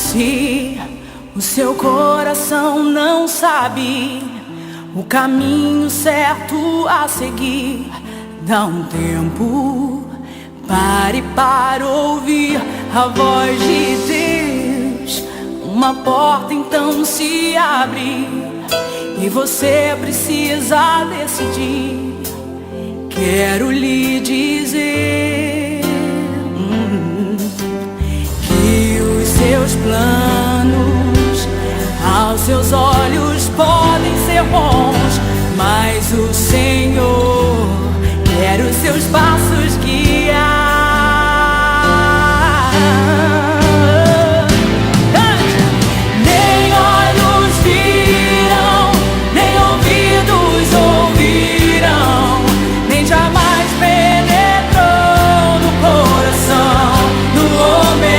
Se o seu coração não sabe o caminho certo a seguir, dá um tempo, pare para ouvir a voz de Deus. Uma porta então se abre e você precisa decidir. Quero lhe dizer que os seus planos aos seus olhos podem ser bons, mas o Senhor quer os seus passos guiar. Nem olhos viram, nem ouvidos ouviram, nem jamais penetrou no coração do homem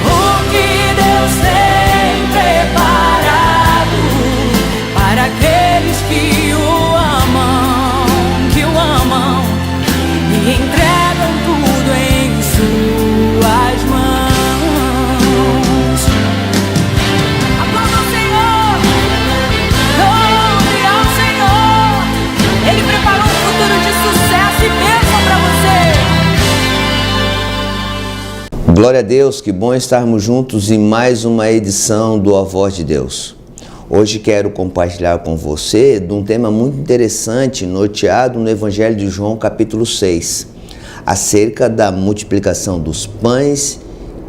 o que Deus tem preparado para aqueles que o amam e entregam tudo em suas mãos. Aplauda ao Senhor, louve ao Senhor. Ele preparou um futuro de sucesso e bênção para você. Glória a Deus, que bom estarmos juntos em mais uma edição do A Voz de Deus. Hoje quero compartilhar com você de um tema muito interessante, norteado no Evangelho de João, capítulo 6, acerca da multiplicação dos pães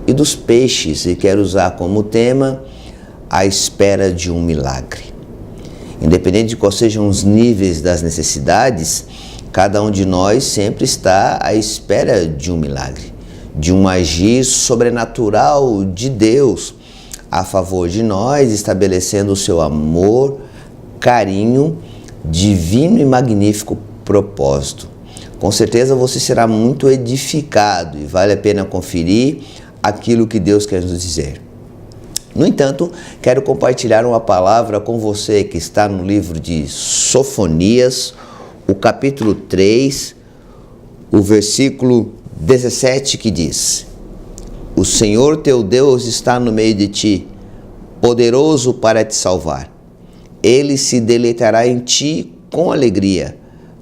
e dos peixes, e quero usar como tema a espera de um milagre. Independente de quais sejam os níveis das necessidades, cada um de nós sempre está à espera de um milagre, de um agir sobrenatural de Deus a favor de nós, estabelecendo o seu amor, carinho, divino e magnífico propósito. Com certeza você será muito edificado e vale a pena conferir aquilo que Deus quer nos dizer. No entanto, quero compartilhar uma palavra com você que está no livro de Sofonias, o capítulo 3, o versículo 17, que diz: O Senhor teu Deus está no meio de ti, poderoso para te salvar. Ele se deleitará em ti com alegria,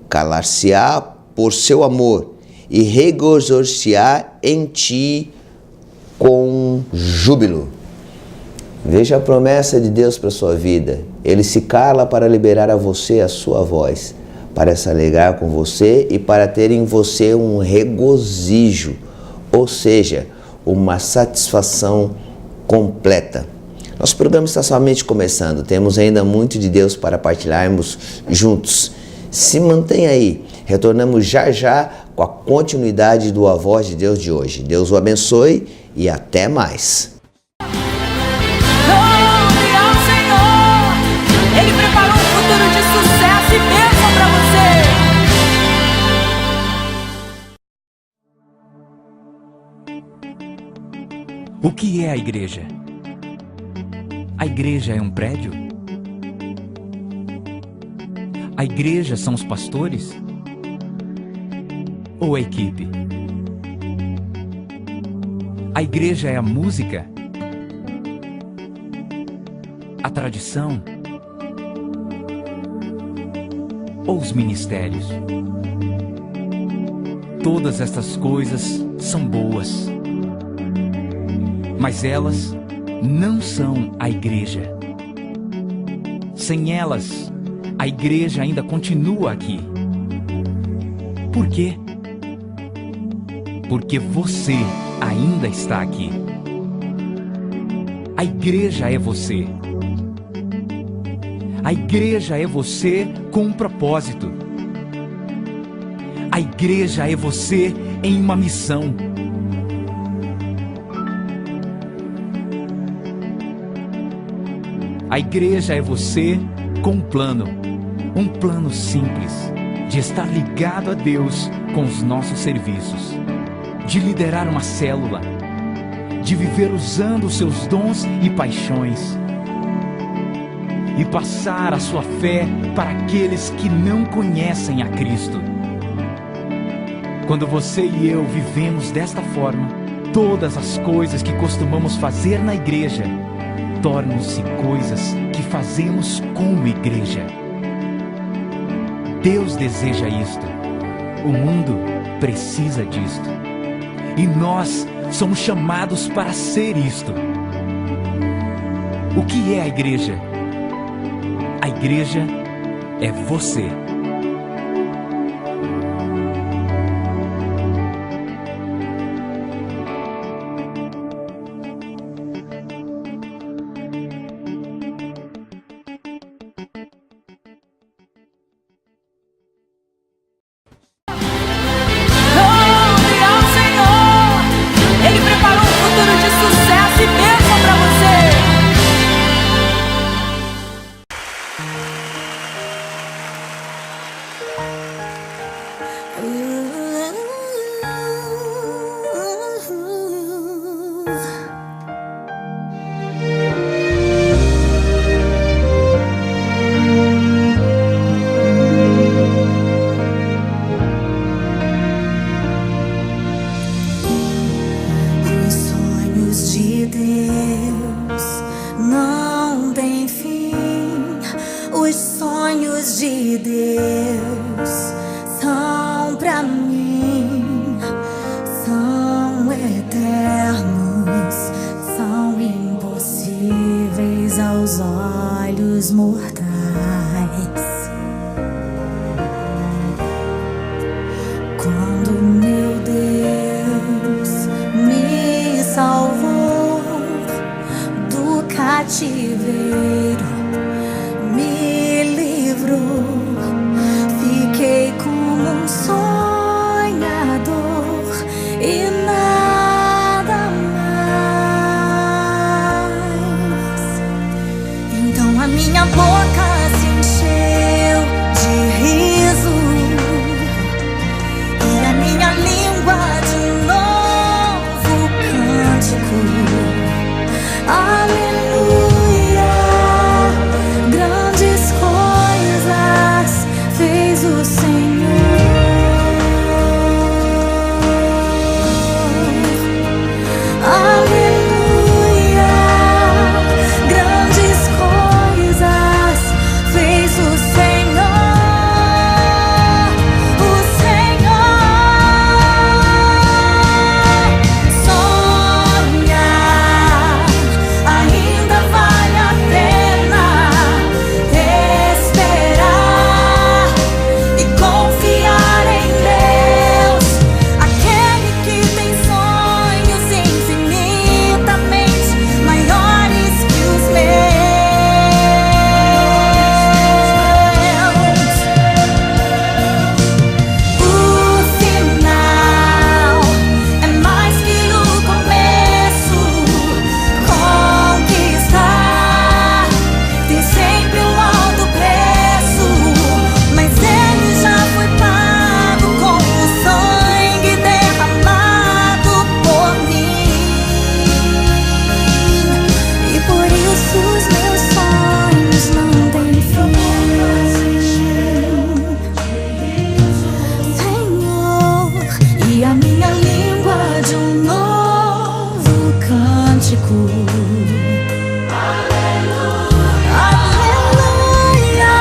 calar-se-á por seu amor e regozijar-se-á em ti com júbilo. Veja a promessa de Deus para a sua vida. Ele se cala para liberar a você a sua voz, para se alegrar com você e para ter em você um regozijo, ou seja, uma satisfação completa. Nosso programa está somente começando, temos ainda muito de Deus para partilharmos juntos. Se mantenha aí, retornamos já já com a continuidade do A Voz de Deus de hoje. Deus o abençoe e até mais. Louve ao Senhor, Ele preparou um futuro de sucesso e bênção para você. O que é a igreja? A igreja é um prédio? A igreja são os pastores? Ou a equipe? A igreja é a música? A tradição? Ou os ministérios? Todas estas coisas são boas, mas elas não são a igreja. Sem elas, a igreja ainda continua aqui. Por quê? Porque você ainda está aqui. A igreja é você. A igreja é você com um propósito. A igreja é você em uma missão. A igreja é você com um plano simples, de estar ligado a Deus com os nossos serviços, de liderar uma célula, de viver usando os seus dons e paixões, e passar a sua fé para aqueles que não conhecem a Cristo. Quando você e eu vivemos desta forma, Todas as coisas que costumamos fazer na igreja tornam-se coisas que fazemos como igreja. Deus deseja isto. O mundo precisa disto. E nós somos chamados para ser isto. O que é a igreja? A igreja é você. Louve ao Senhor. Ele preparou um futuro de sucesso e bênção para você. Os sonhos de Deus não têm fim. Os sonhos de Deus são pra mim, são eternos, são impossíveis aos olhos mortais. Quando meu Deus me salvou do cativeiro, me livrou, fiquei como um sonhador e nada mais. Então a minha boca se encheu de riso e a minha língua de novo cântico. Aleluia, grandes coisas fez o Senhor. Aleluia, grandes coisas fez o Senhor. O Senhor. Sonhar ainda vale a pena, esperar e confiar em Deus, aquele que tem sonhos infinitamente maiores que os meus. O final é mais que o começo. Conquistar tem sempre um alto preço, mas ele já foi pago com o sangue derramado por mim. E por isso os meus sonhos não têm fim. Senhor, e a minha língua de um novo cântico. Aleluia,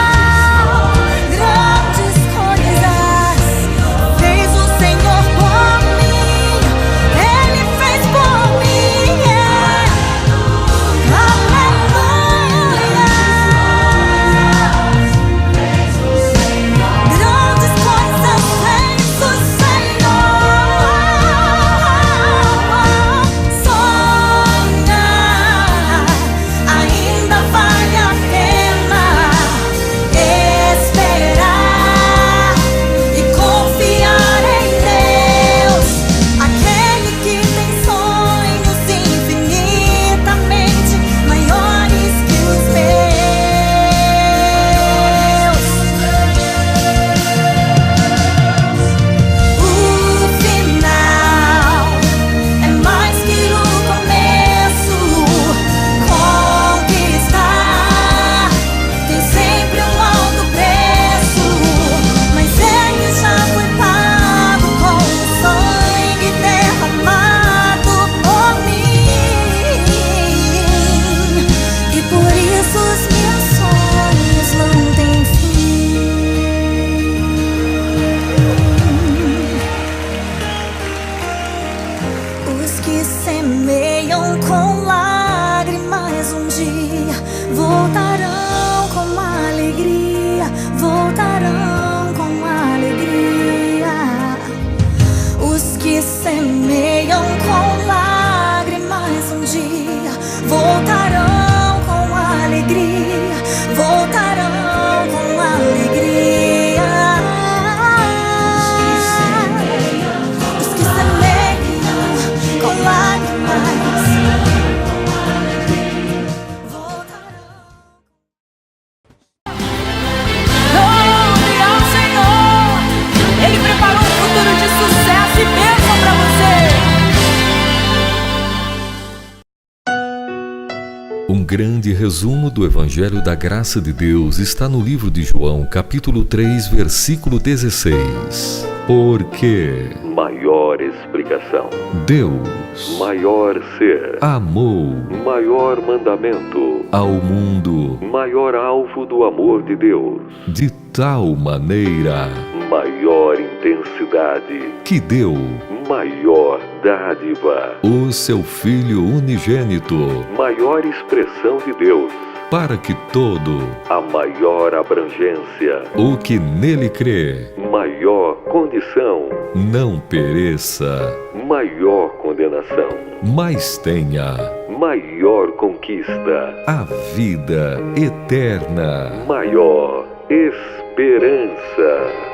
grandes coisas fez o Senhor por mim. Ele fez por mim. Aleluia, grandes coisas fez o Senhor. Sonhar que semeiam com lágrimas um dia voltarão com alegria, voltarão com alegria. Os que semeiam com lágrimas um dia voltarão com alegria, voltarão com alegria. Um grande resumo do Evangelho da Graça de Deus está no livro de João, capítulo 3, versículo 16. Porque maior explicação, Deus, maior ser, amou maior mandamento, ao mundo maior alvo do amor de Deus, de tal maneira maior intensidade, que deu maior dádiva, o seu Filho unigênito, maior expressão de Deus, para que todo a maior abrangência, o que nele crê maior condição, não pereça, maior condenação, mas tenha maior conquista, a vida eterna. maior esperança.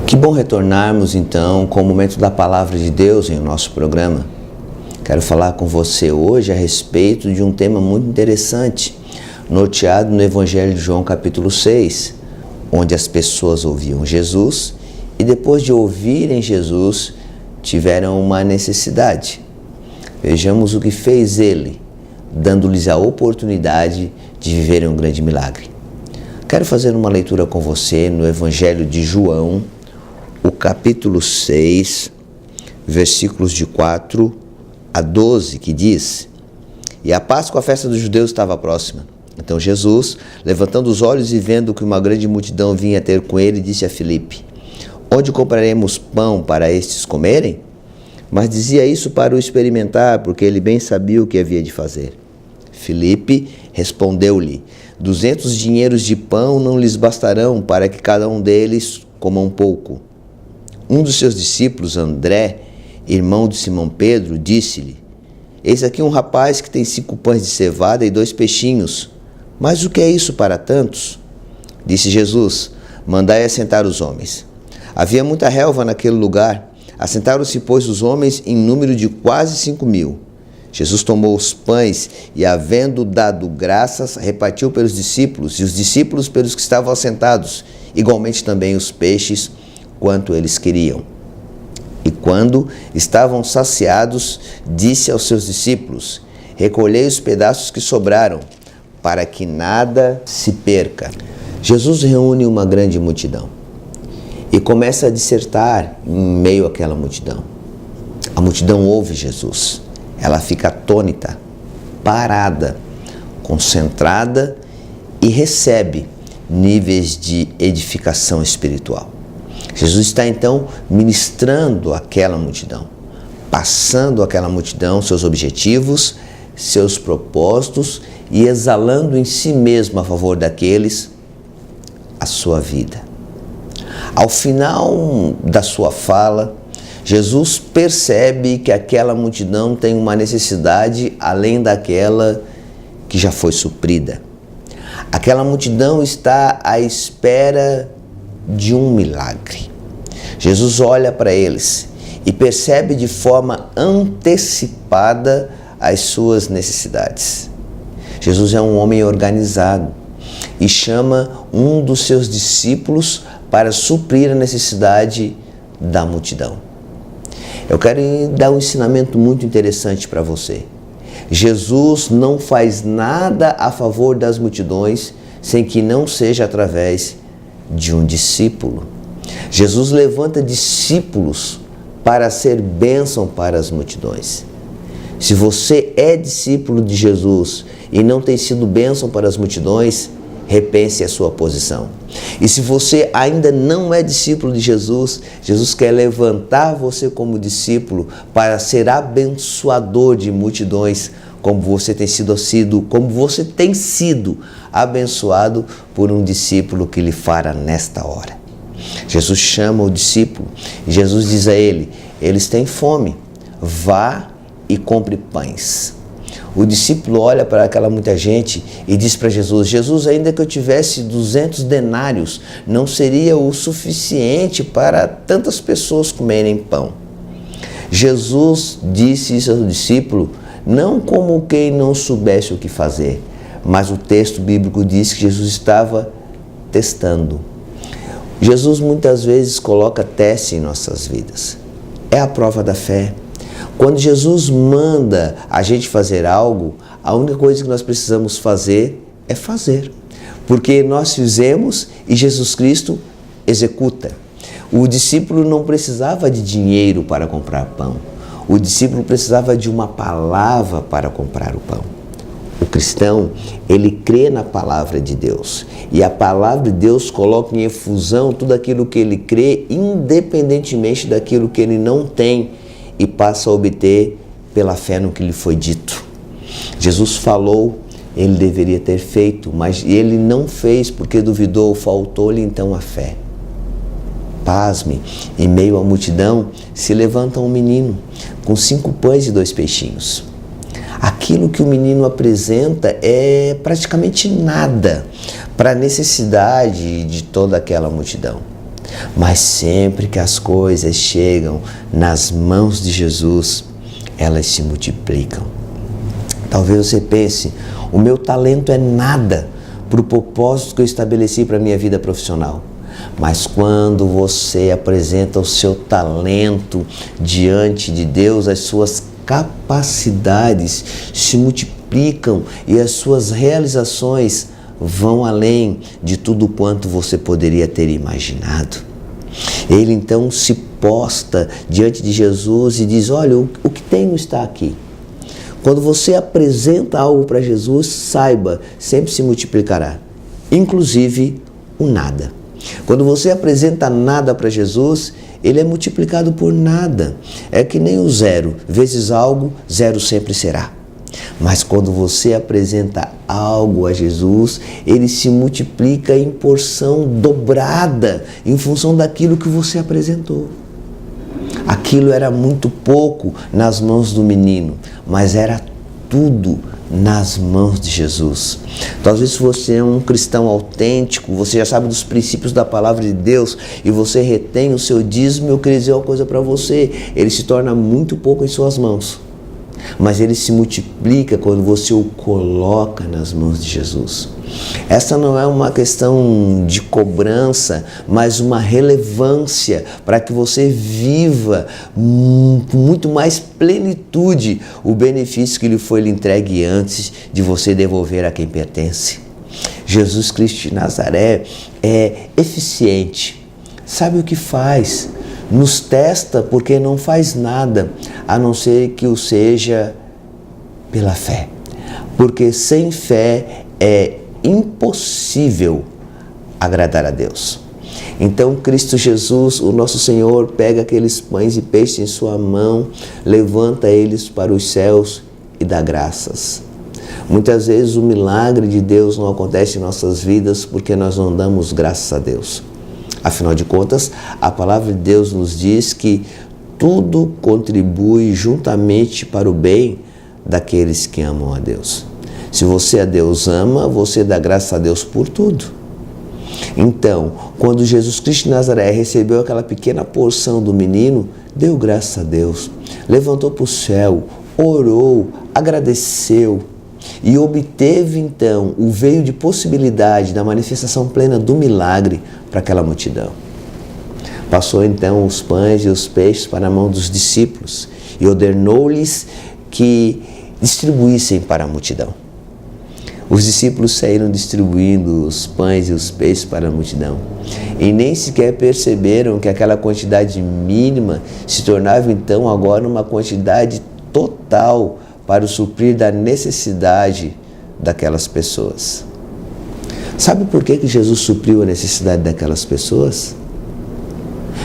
Que bom retornarmos então com o momento da Palavra de Deus em nosso programa. Quero falar com você hoje a respeito de um tema muito interessante, norteado no Evangelho de João capítulo 6, onde as pessoas ouviam Jesus e depois de ouvirem Jesus tiveram uma necessidade. Vejamos o que fez ele, dando-lhes a oportunidade de viverem um grande milagre. Quero fazer uma leitura com você no Evangelho de João, o capítulo 6, versículos de 4 a 12, que diz: E a Páscoa, a festa dos judeus, estava próxima. Então Jesus, levantando os olhos e vendo que uma grande multidão vinha ter com ele, disse a Filipe: Onde compraremos pão para estes comerem? Mas dizia isso para o experimentar, porque ele bem sabia o que havia de fazer. Filipe respondeu-lhe: 200 dinheiros de pão não lhes bastarão para que cada um deles coma um pouco. Um dos seus discípulos, André, irmão de Simão Pedro, disse-lhe: Eis aqui um rapaz que tem 5 pães de cevada e 2 peixinhos. Mas o que é isso para tantos? Disse Jesus: Mandai assentar os homens. Havia muita relva naquele lugar. Assentaram-se, pois, os homens em número de quase 5.000. Jesus tomou os pães e, havendo dado graças, repartiu pelos discípulos, e os discípulos pelos que estavam assentados, igualmente também os peixes, quanto eles queriam. E quando estavam saciados, disse aos seus discípulos: Recolhei os pedaços que sobraram, para que nada se perca. Jesus reúne uma grande multidão e começa a dissertar em meio àquela multidão. A multidão ouve Jesus. Ela fica atônita, parada, concentrada e recebe níveis de edificação espiritual. Jesus está então ministrando àquela multidão, passando àquela multidão seus objetivos, seus propósitos e exalando em si mesmo a favor daqueles a sua vida. Ao final da sua fala, Jesus percebe que aquela multidão tem uma necessidade além daquela que já foi suprida. Aquela multidão está à espera de um milagre. Jesus olha para eles e percebe de forma antecipada as suas necessidades. Jesus é um homem organizado e chama um dos seus discípulos para suprir a necessidade da multidão. Eu quero dar um ensinamento muito interessante para você. Jesus não faz nada a favor das multidões sem que não seja através de um discípulo. Jesus levanta discípulos para ser bênção para as multidões. Se você é discípulo de Jesus e não tem sido bênção para as multidões, repense a sua posição. E se você ainda não é discípulo de Jesus, Jesus quer levantar você como discípulo para ser abençoador de multidões, como você tem sido abençoado por um discípulo que lhe fara nesta hora. Jesus chama o discípulo e Jesus diz a ele: eles têm fome, vá e compre pães. O discípulo olha para aquela muita gente e diz para Jesus: Jesus, ainda que eu tivesse 200 denários, não seria o suficiente para tantas pessoas comerem pão. Jesus disse isso ao discípulo não como quem não soubesse o que fazer, mas o texto bíblico diz que Jesus estava testando. Jesus muitas vezes coloca teste em nossas vidas. É a prova da fé. Quando Jesus manda a gente fazer algo, a única coisa que nós precisamos fazer é fazer. Porque nós fizemos e Jesus Cristo executa. O discípulo não precisava de dinheiro para comprar pão. O discípulo precisava de uma palavra para comprar o pão. O cristão, ele crê na palavra de Deus. E a palavra de Deus coloca em efusão tudo aquilo que ele crê, independentemente daquilo que ele não tem, e passa a obter pela fé no que lhe foi dito. Jesus falou, ele deveria ter feito, mas ele não fez porque duvidou, faltou-lhe então a fé. Pasme, em meio à multidão se levanta um menino com 5 pães e 2 peixinhos. Aquilo que o menino apresenta é praticamente nada para a necessidade de toda aquela multidão. Mas sempre que as coisas chegam nas mãos de Jesus, elas se multiplicam. Talvez você pense: o meu talento é nada para o propósito que eu estabeleci para a minha vida profissional. Mas quando você apresenta o seu talento diante de Deus, as suas capacidades se multiplicam e as suas realizações vão além de tudo quanto você poderia ter imaginado. Ele então se posta diante de Jesus e diz: olha, o que tenho está aqui. Quando você apresenta algo para Jesus, saiba, sempre se multiplicará, inclusive o nada. Quando você apresenta nada para Jesus, ele é multiplicado por nada. É que nem o 0 vezes algo, 0 sempre será. Mas quando você apresenta algo a Jesus, ele se multiplica em porção dobrada, em função daquilo que você apresentou. Aquilo era muito pouco nas mãos do menino, mas era tudo nas mãos de Jesus. Talvez se você é um cristão autêntico, você já sabe dos princípios da palavra de Deus e você retém o seu dízimo, eu queria dizer uma coisa para você: ele se torna muito pouco em suas mãos, mas ele se multiplica quando você o coloca nas mãos de Jesus. Essa não é uma questão de cobrança, mas uma relevância para que você viva com muito mais plenitude o benefício que lhe foi entregue antes de você devolver a quem pertence. Jesus Cristo de Nazaré é eficiente, sabe o que faz, nos testa porque não faz nada a não ser que o seja pela fé, porque sem fé é impossível agradar a Deus. Então Cristo Jesus, o nosso Senhor, pega aqueles pães e peixes em sua mão, levanta eles para os céus e dá graças. Muitas vezes o milagre de Deus não acontece em nossas vidas porque nós não damos graças a Deus. Afinal de contas, a palavra de Deus nos diz que tudo contribui juntamente para o bem daqueles que amam a Deus. Se você a Deus ama, você dá graças a Deus por tudo. Então, quando Jesus Cristo de Nazaré recebeu aquela pequena porção do menino, deu graças a Deus, levantou para o céu, orou, agradeceu e obteve então o veio de possibilidade da manifestação plena do milagre para aquela multidão. Passou então os pães e os peixes para a mão dos discípulos e ordenou-lhes que distribuíssem para a multidão. Os discípulos saíram distribuindo os pães e os peixes para a multidão e nem sequer perceberam que aquela quantidade mínima se tornava então agora uma quantidade total para o suprir da necessidade daquelas pessoas. Sabe por que Jesus supriu a necessidade daquelas pessoas?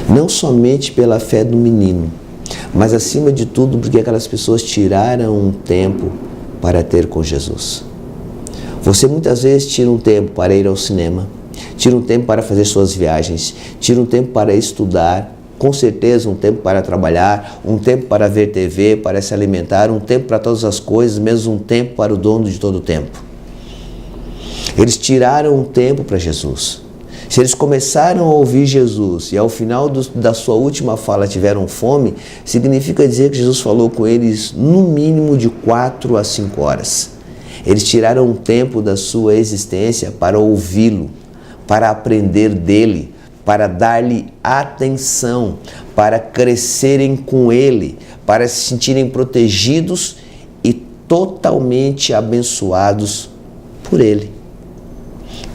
Não somente pela fé do menino, mas acima de tudo porque aquelas pessoas tiraram um tempo para ter com Jesus. Você muitas vezes tira um tempo para ir ao cinema, tira um tempo para fazer suas viagens, tira um tempo para estudar, com certeza um tempo para trabalhar, um tempo para ver TV, para se alimentar, um tempo para todas as coisas, mesmo um tempo para o dono de todo o tempo. Eles tiraram um tempo para Jesus. Se eles começaram a ouvir Jesus e ao final da sua última fala tiveram fome, significa dizer que Jesus falou com eles no mínimo de 4 a 5 horas. Eles tiraram um tempo da sua existência para ouvi-lo, para aprender dele, para dar-lhe atenção, para crescerem com ele, para se sentirem protegidos e totalmente abençoados por ele.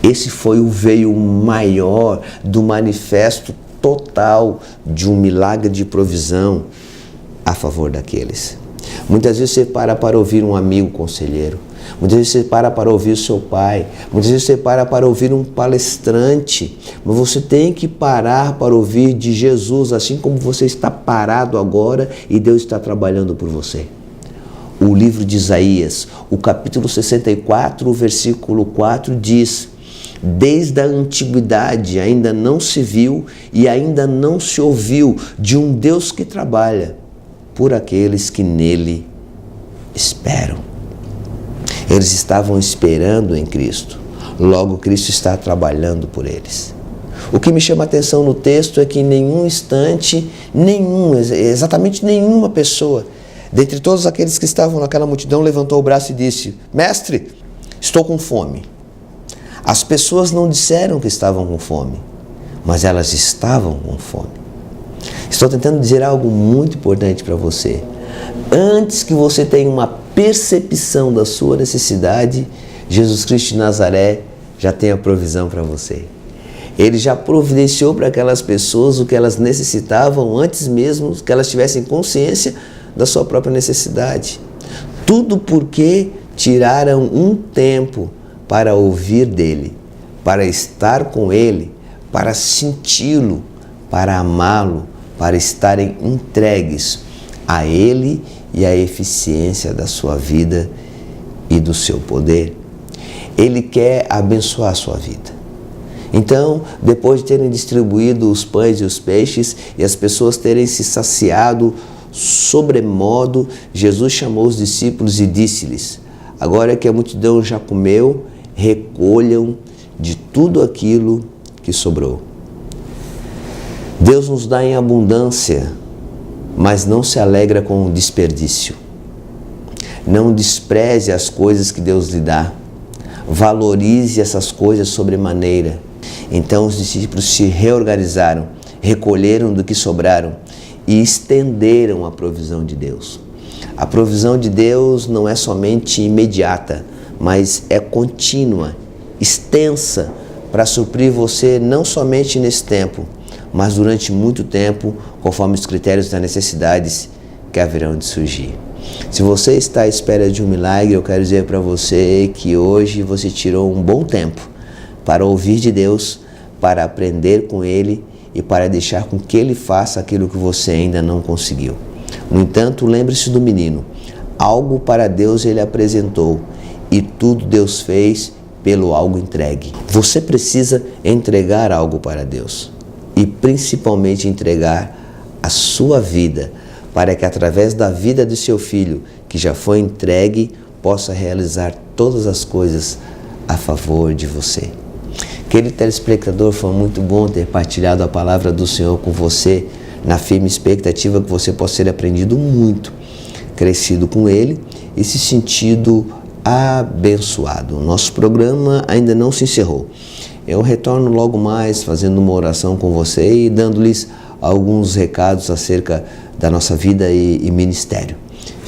Esse foi o veio maior do manifesto total de um milagre de provisão a favor daqueles. Muitas vezes você para ouvir um amigo conselheiro, muitas vezes você para ouvir o seu pai, muitas vezes você para ouvir um palestrante, mas você tem que parar para ouvir de Jesus, assim como você está parado agora e Deus está trabalhando por você. O livro de Isaías, o capítulo 64, o versículo 4 diz: desde a antiguidade ainda não se viu e ainda não se ouviu de um Deus que trabalha por aqueles que nele esperam. Eles estavam esperando em Cristo, logo Cristo está trabalhando por eles. O que me chama a atenção no texto é que em nenhum instante, exatamente nenhuma pessoa, dentre todos aqueles que estavam naquela multidão, levantou o braço e disse: Mestre, estou com fome. As pessoas não disseram que estavam com fome, mas elas estavam com fome. Estou tentando dizer algo muito importante para você. Antes que você tenha uma percepção da sua necessidade, Jesus Cristo de Nazaré já tem a provisão para você. Ele já providenciou para aquelas pessoas o que elas necessitavam antes mesmo que elas tivessem consciência da sua própria necessidade. Tudo porque tiraram um tempo para ouvir dele, para estar com ele, para senti-lo, para amá-lo, para estarem entregues a ele e à eficiência da sua vida e do seu poder. Ele quer abençoar a sua vida. Então, depois de terem distribuído os pães e os peixes e as pessoas terem se saciado sobremodo, Jesus chamou os discípulos e disse-lhes: agora que a multidão já comeu, recolham de tudo aquilo que sobrou. Deus nos dá em abundância, mas não se alegra com o desperdício. Não despreze as coisas que Deus lhe dá. Valorize essas coisas sobremaneira. Então os discípulos se reorganizaram, recolheram do que sobraram e estenderam a provisão de Deus. A provisão de Deus não é somente imediata, mas é contínua, extensa, para suprir você não somente nesse tempo, mas durante muito tempo, conforme os critérios das necessidades que haverão de surgir. Se você está à espera de um milagre, eu quero dizer para você que hoje você tirou um bom tempo para ouvir de Deus, para aprender com Ele e para deixar com que Ele faça aquilo que você ainda não conseguiu. No entanto, lembre-se do menino. Algo para Deus Ele apresentou e tudo Deus fez pelo algo entregue. Você precisa entregar algo para Deus e principalmente entregar a sua vida, para que através da vida de seu filho, que já foi entregue, possa realizar todas as coisas a favor de você. Querido telespectador, foi muito bom ter partilhado a palavra do Senhor com você, na firme expectativa que você possa ter aprendido muito, crescido com Ele e se sentido abençoado. O nosso programa ainda não se encerrou. Eu retorno logo mais fazendo uma oração com você e dando-lhes alguns recados acerca da nossa vida e ministério.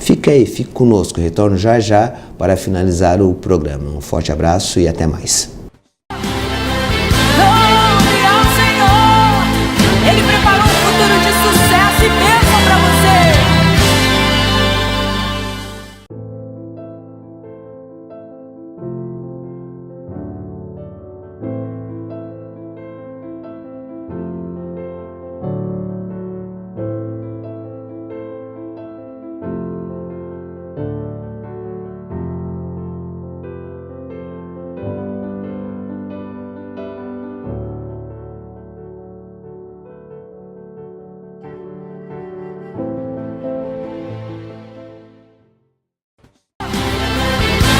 Fica aí, fique conosco. Retorno já já para finalizar o programa. Um forte abraço e até mais. Glória ao Senhor. Ele preparou um futuro de sucesso e bênção para você.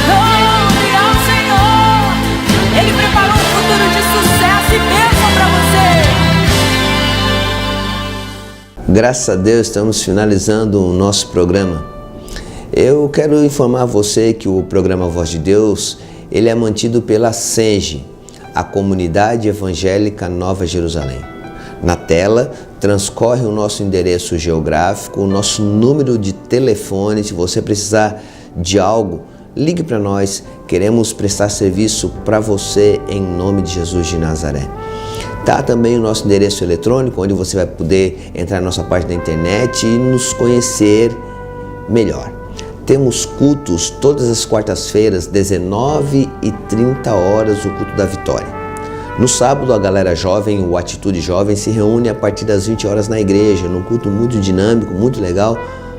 Glória ao Senhor. Ele preparou um futuro de sucesso e bênção para você. Graças a Deus, estamos finalizando o nosso programa. Eu quero informar você que o programa Voz de Deus, ele é mantido pela SENGE, a Comunidade Evangélica Nova Jerusalém. Na tela, transcorre o nosso endereço geográfico, o nosso número de telefone. Se você precisar de algo, ligue para nós. Queremos prestar serviço para você em nome de Jesus de Nazaré. Tá também o nosso endereço eletrônico, onde você vai poder entrar na nossa página da internet e nos conhecer melhor. Temos cultos todas as quartas-feiras, 19h30, o culto da vitória. No sábado, a galera jovem, o Atitude Jovem, se reúne a partir das 20 horas na igreja, num culto muito dinâmico, muito legal,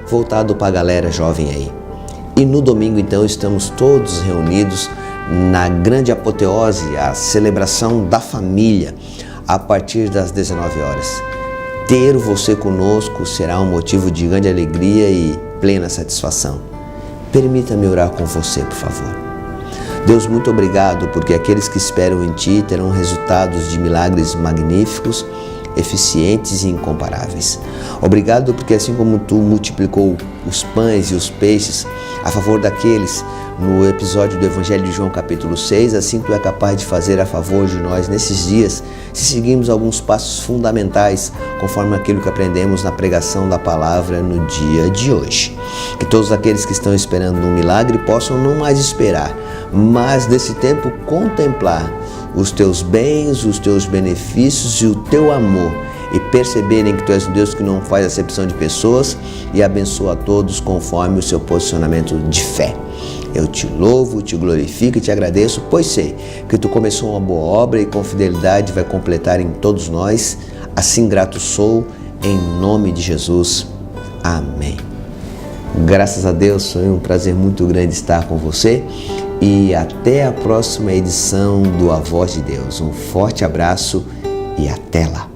voltado para a galera jovem aí. E no domingo, então, estamos todos reunidos na grande apoteose, a celebração da família, a partir das 19 horas. Ter você conosco será um motivo de grande alegria e plena satisfação. Permita-me orar com você, por favor. Deus, muito obrigado, porque aqueles que esperam em Ti terão resultados de milagres magníficos, eficientes e incomparáveis. Obrigado porque assim como Tu multiplicou os pães e os peixes a favor daqueles no episódio do Evangelho de João capítulo 6, assim Tu é capaz de fazer a favor de nós nesses dias, se seguirmos alguns passos fundamentais, conforme aquilo que aprendemos na pregação da palavra no dia de hoje. Que todos aqueles que estão esperando um milagre possam não mais esperar, mas nesse tempo contemplar os Teus bens, os Teus benefícios e o Teu amor, e perceberem que Tu és um Deus que não faz acepção de pessoas e abençoa a todos conforme o seu posicionamento de fé. Eu Te louvo, Te glorifico e Te agradeço, pois sei que Tu começou uma boa obra e com fidelidade vai completar em todos nós. Assim grato sou, em nome de Jesus. Amém. Graças a Deus, foi um prazer muito grande estar com você e até a próxima edição do A Voz de Deus. Um forte abraço e até lá.